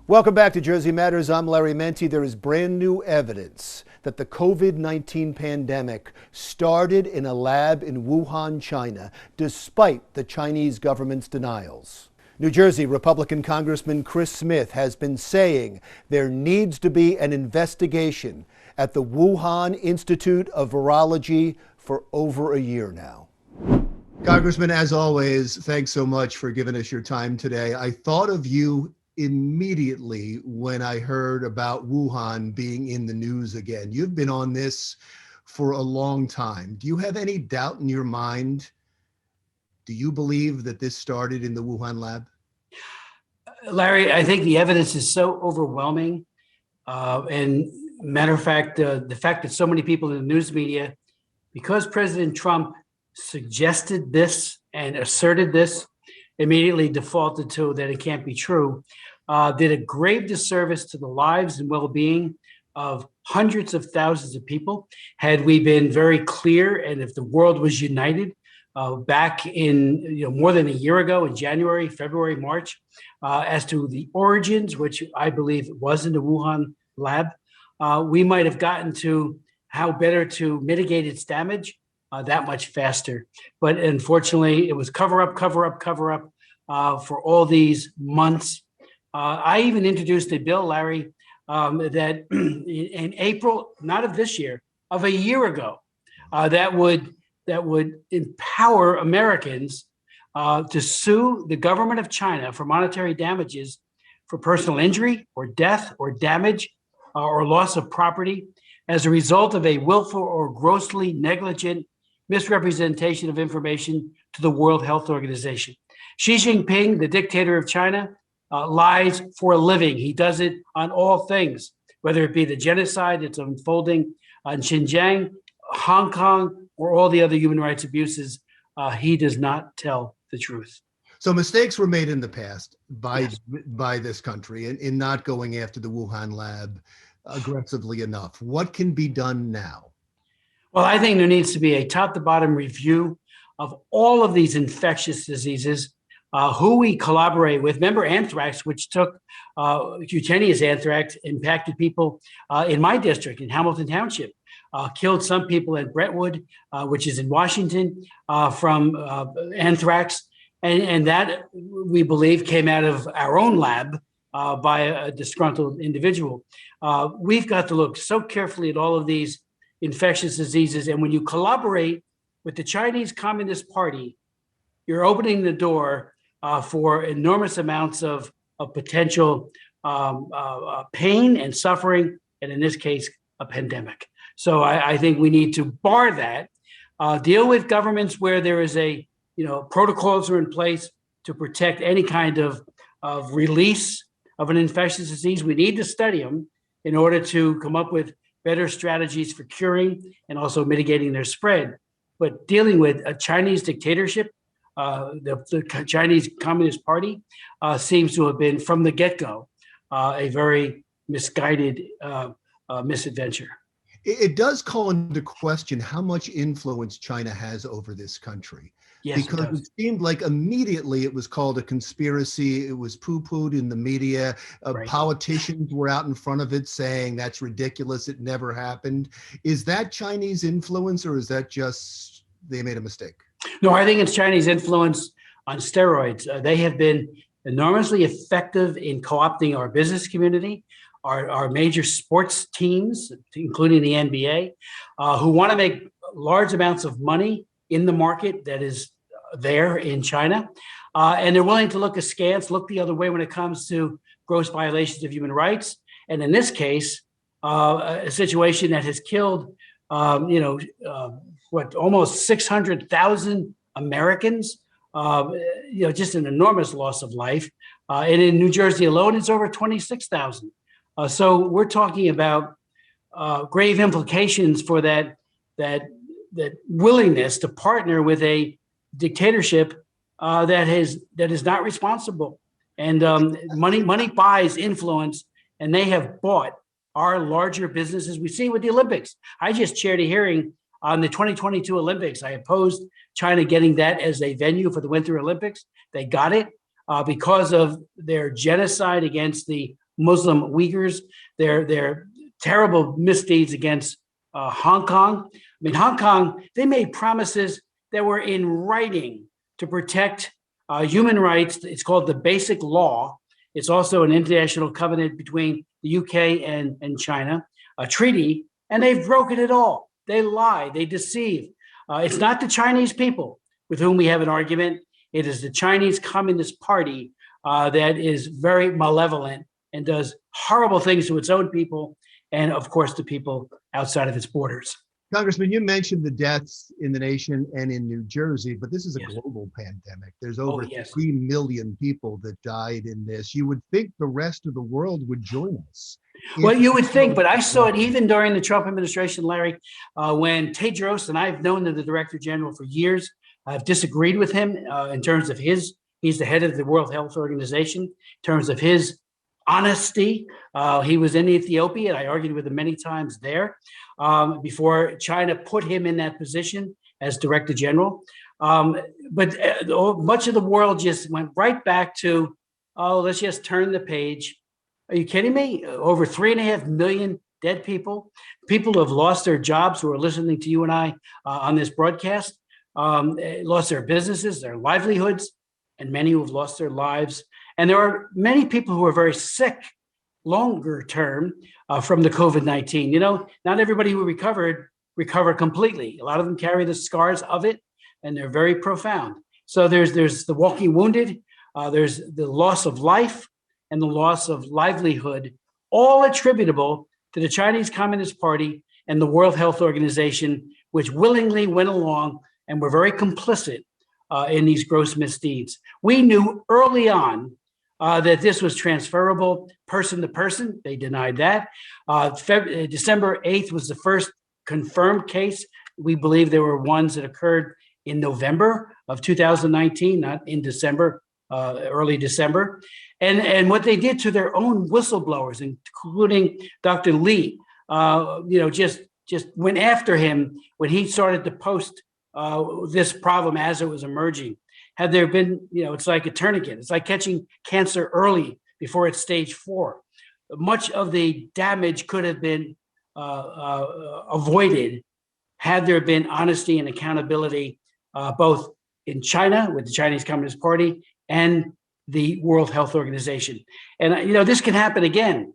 Welcome back to Jersey Matters. I'm Larry Menti. There is brand new evidence that the COVID-19 pandemic started in a lab in Wuhan, China, despite the Chinese government's denials. New Jersey Republican Congressman Chris Smith has been saying there needs to be an investigation at the Wuhan Institute of Virology for over a year now. Congressman, as always, thanks so much for giving us your time today. I thought of you immediately when I heard about Wuhan being in the news again. You've been on this for a long time. Do you have any doubt in your mind? Do you believe that this started in the Wuhan lab? Larry, I think the evidence is so overwhelming. And matter of fact, the fact that so many people in the news media, because President Trump suggested this and asserted this, immediately defaulted to that it can't be true, did a grave disservice to the lives and well-being of hundreds of thousands of people. Had we been very clear, and if the world was united back in more than a year ago, in January, February, March, as to the origins, which I believe was in the Wuhan lab, we might have gotten to how better to mitigate its damage that much faster. But unfortunately, it was cover up for all these months. I even introduced a bill, Larry, that in April, not of this year, of a year ago, that would empower Americans to sue the government of China for monetary damages for personal injury or death or damage or loss of property as a result of a willful or grossly negligent misrepresentation of information to the World Health Organization. Xi Jinping, the dictator of China, lies for a living. He does it on all things, whether it be the genocide that's unfolding in Xinjiang, Hong Kong, or all the other human rights abuses. He does not tell the truth. So mistakes were made in the past by this country in not going after the Wuhan lab aggressively enough. What can be done now? Well, I think there needs to be a top-to-bottom review of all of these infectious diseases, who we collaborate with. Remember anthrax, which took cutaneous anthrax, impacted people in my district, in Hamilton Township, killed some people at Brentwood, which is in Washington, from anthrax. And that, we believe, came out of our own lab by a disgruntled individual. We've got to look so carefully at all of these infectious diseases. And when you collaborate with the Chinese Communist Party, you're opening the door for enormous amounts of potential pain and suffering, and in this case, a pandemic. So I think we need to bar that, deal with governments where there is protocols are in place to protect any kind of release of an infectious disease. We need to study them in order to come up with better strategies for curing and also mitigating their spread. But dealing with a Chinese dictatorship, the Chinese Communist Party seems to have been, from the get-go, a very misguided misadventure. It does call into question how much influence China has over this country. Yes, because it seemed like immediately it was called a conspiracy. It was poo-pooed in the media. Right. Politicians were out in front of it saying that's ridiculous. It never happened. Is that Chinese influence, or is that just they made a mistake? No, I think it's Chinese influence on steroids. They have been enormously effective in co-opting our business community, our major sports teams, including the NBA, who want to make large amounts of money in the market that is there in China. And they're willing to look askance, look the other way when it comes to gross violations of human rights. And in this case, a situation that has killed, almost 600,000 Americans, just an enormous loss of life. And in New Jersey alone, it's over 26,000. So we're talking about grave implications for that willingness to partner with a dictatorship that is not responsible. And money buys influence, and they have bought our larger businesses. We see with the Olympics. I just chaired a hearing on the 2022 Olympics. I opposed China getting that as a venue for the Winter Olympics. They got it because of their genocide against the Muslim Uyghurs, their terrible misdeeds against Hong Kong. I mean, Hong Kong, they made promises that were in writing to protect human rights. It's called the Basic Law. It's also an international covenant between the UK and China, a treaty, and they've broken it all. They lie, they deceive. It's not the Chinese people with whom we have an argument. It is the Chinese Communist Party that is very malevolent and does horrible things to its own people and, of course, the people outside of its borders. Congressman, you mentioned the deaths in the nation and in New Jersey, but this is a global pandemic. There's over 3 million people that died in this. You would think the rest of the world would join us. Well, you would think, but I saw it even during the Trump administration, Larry, when Tedros, and I've known the Director General for years, I've disagreed with him in terms of he's the head of the World Health Organization, in terms of his honesty. He was in Ethiopia, and I argued with him many times there before China put him in that position as Director General. But much of the world just went right back to, oh, let's just turn the page. Are you kidding me? Over 3.5 million dead people, people who have lost their jobs who are listening to you and I on this broadcast, lost their businesses, their livelihoods, and many who have lost their lives. And there are many people who are very sick longer term from the COVID-19. You know, not everybody who recover completely. A lot of them carry the scars of it, and they're very profound. So there's the walking wounded, there's the loss of life and the loss of livelihood, all attributable to the Chinese Communist Party and the World Health Organization, which willingly went along and were very complicit in these gross misdeeds. We knew early on that this was transferable person to person. They denied that. December 8th was the first confirmed case. We believe there were ones that occurred in November of 2019, not in December, early December. And what they did to their own whistleblowers, including Dr. Lee, just went after him when he started to post this problem as it was emerging. Had there been, it's like a tourniquet. It's like catching cancer early before it's stage 4. Much of the damage could have been avoided had there been honesty and accountability, both in China with the Chinese Communist Party and the World Health Organization. And, this can happen again.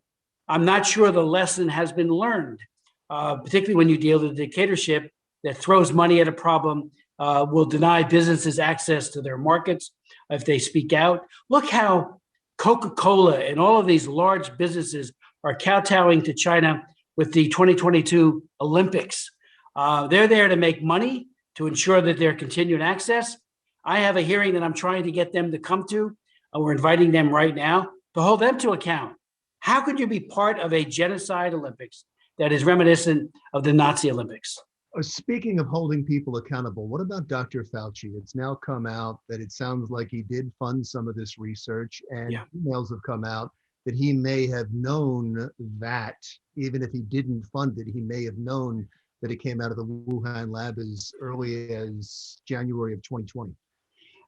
I'm not sure the lesson has been learned, particularly when you deal with a dictatorship that throws money at a problem, will deny businesses access to their markets if they speak out. Look how Coca-Cola and all of these large businesses are kowtowing to China with the 2022 Olympics. They're there to make money, to ensure that their continued access. I have a hearing that I'm trying to get them to come to. We're inviting them right now to hold them to account. How could you be part of a genocide Olympics that is reminiscent of the Nazi Olympics? Speaking of holding people accountable, what about Dr. Fauci? It's now come out that it sounds like he did fund some of this research, and emails have come out that he may have known that, even if he didn't fund it, he may have known that it came out of the Wuhan lab as early as January of 2020.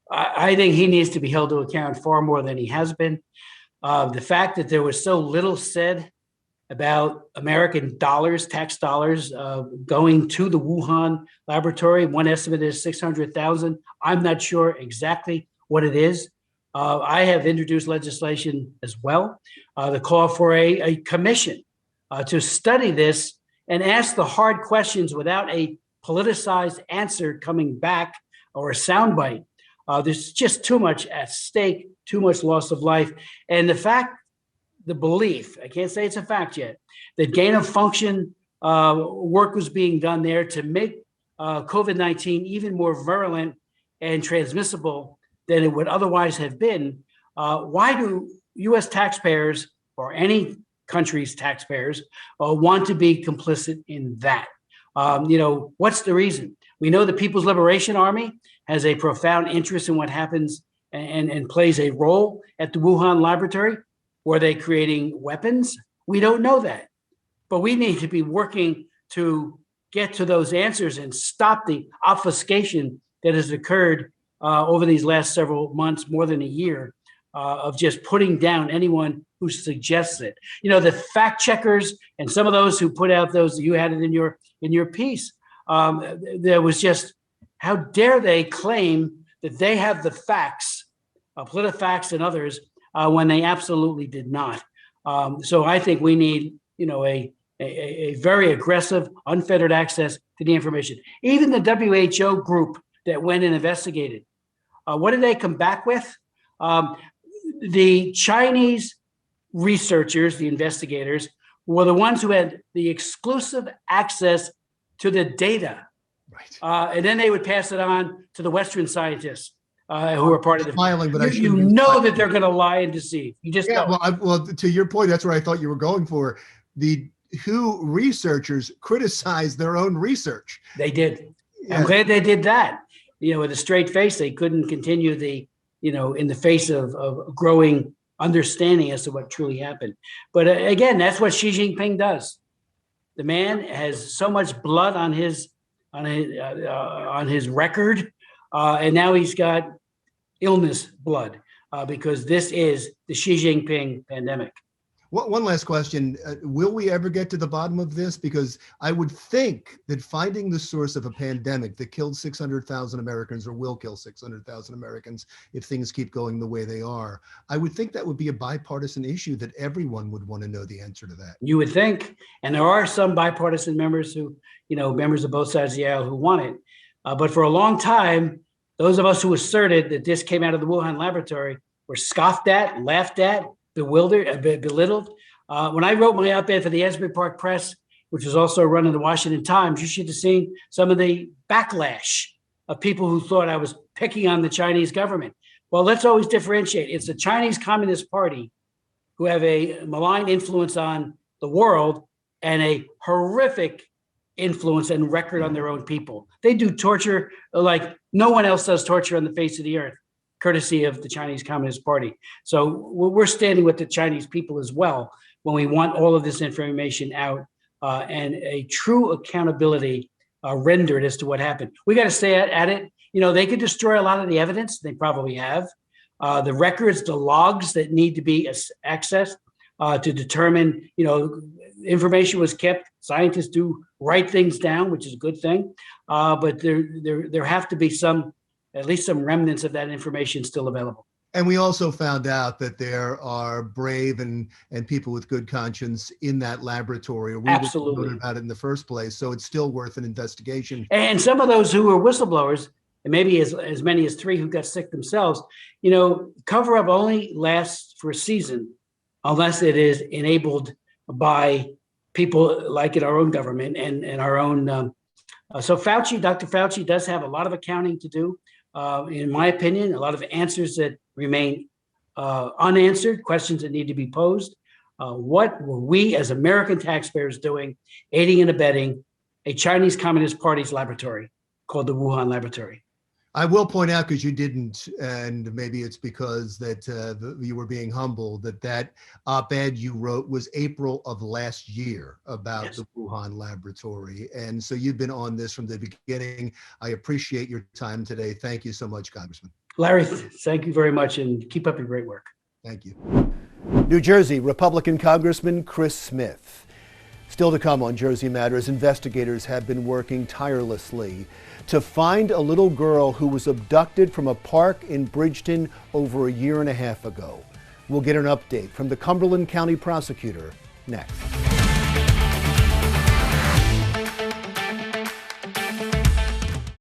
I think he needs to be held to account far more than he has been. The fact that there was so little said about American dollars, tax dollars, going to the Wuhan laboratory. One estimate is 600,000. I'm not sure exactly what it is. I have introduced legislation as well, the call for a commission to study this and ask the hard questions without a politicized answer coming back or a soundbite. There's just too much at stake, too much loss of life. And the belief, I can't say it's a fact yet, that gain of function work was being done there to make COVID-19 even more virulent and transmissible than it would otherwise have been. Why do U.S. taxpayers or any country's taxpayers want to be complicit in that? What's the reason? We know the People's Liberation Army has a profound interest in what happens and plays a role at the Wuhan laboratory. Were they creating weapons? We don't know that. But we need to be working to get to those answers and stop the obfuscation that has occurred over these last several months, more than a year, of just putting down anyone who suggests it. You know, the fact checkers and some of those who put out those, you had it in your piece. There was just, how dare they claim that they have the facts, PolitiFacts and others, when they absolutely did not. So I think we need, you know, a very aggressive, unfettered access to the information. Even the WHO group that went and investigated, what did they come back with? The Chinese researchers, the investigators, were the ones who had the exclusive access to the data. Right. And then they would pass it on to the Western scientists who are part of the smiling, but you know that they're going to lie and deceive. You just know. Well, to your point, that's where I thought you were going for. The WHO researchers criticized their own research. They did. Yeah. I'm glad they did that. You know, with a straight face, they couldn't continue the, you know, in the face of growing understanding as to what truly happened. But again, that's what Xi Jinping does. The man has so much blood on his record, and now he's got illness blood because this is the Xi Jinping pandemic. One last question. Will we ever get to the bottom of this? Because I would think that finding the source of a pandemic that killed 600,000 Americans or will kill 600,000 Americans if things keep going the way they are, I would think that would be a bipartisan issue that everyone would want to know the answer to that. You would think. And there are some bipartisan members who, you know, members of both sides of the aisle who want it. But for a long time, those of us who asserted that this came out of the Wuhan laboratory were scoffed at, laughed at, bewildered, belittled. When I wrote my op-ed for the Asbury Park Press, which was also run in the Washington Times, you should have seen some of the backlash of people who thought I was picking on the Chinese government. Well, let's always differentiate. It's the Chinese Communist Party who have a malign influence on the world and a horrific influence and record on their own people. They do torture like no one else does torture on the face of the earth, courtesy of the Chinese Communist Party. So we're standing with the Chinese people as well when we want all of this information out and a true accountability rendered as to what happened. We got to stay at it. You know, they could destroy a lot of the evidence. They probably have. The records, the logs that need to be accessed to determine, you know, information was kept. Scientists do write things down, which is a good thing. But there have to be at least some remnants of that information still available. And we also found out that there are brave and people with good conscience in that laboratory. Or we Absolutely. wouldn't have about it in the first place. So it's still worth an investigation. And some of those who were whistleblowers, and maybe as many as 3 who got sick themselves, you know, cover up only lasts for a season unless it is enabled by people like in our own government and our own. So Dr. Fauci does have a lot of accounting to do. In my opinion, a lot of answers that remain unanswered, questions that need to be posed. What were we as American taxpayers doing, aiding and abetting a Chinese Communist Party's laboratory called the Wuhan laboratory? I will point out, because you didn't, and maybe it's because that you were being humble, that op-ed you wrote was April of last year about the Wuhan laboratory. And so you've been on this from the beginning. I appreciate your time today. Thank you so much, Congressman. Larry, thank you very much, and keep up your great work. Thank you. New Jersey Republican Congressman Chris Smith. Still to come on Jersey Matters, investigators have been working tirelessly to find a little girl who was abducted from a park in Bridgeton over a year and a half ago. We'll get an update from the Cumberland County prosecutor next.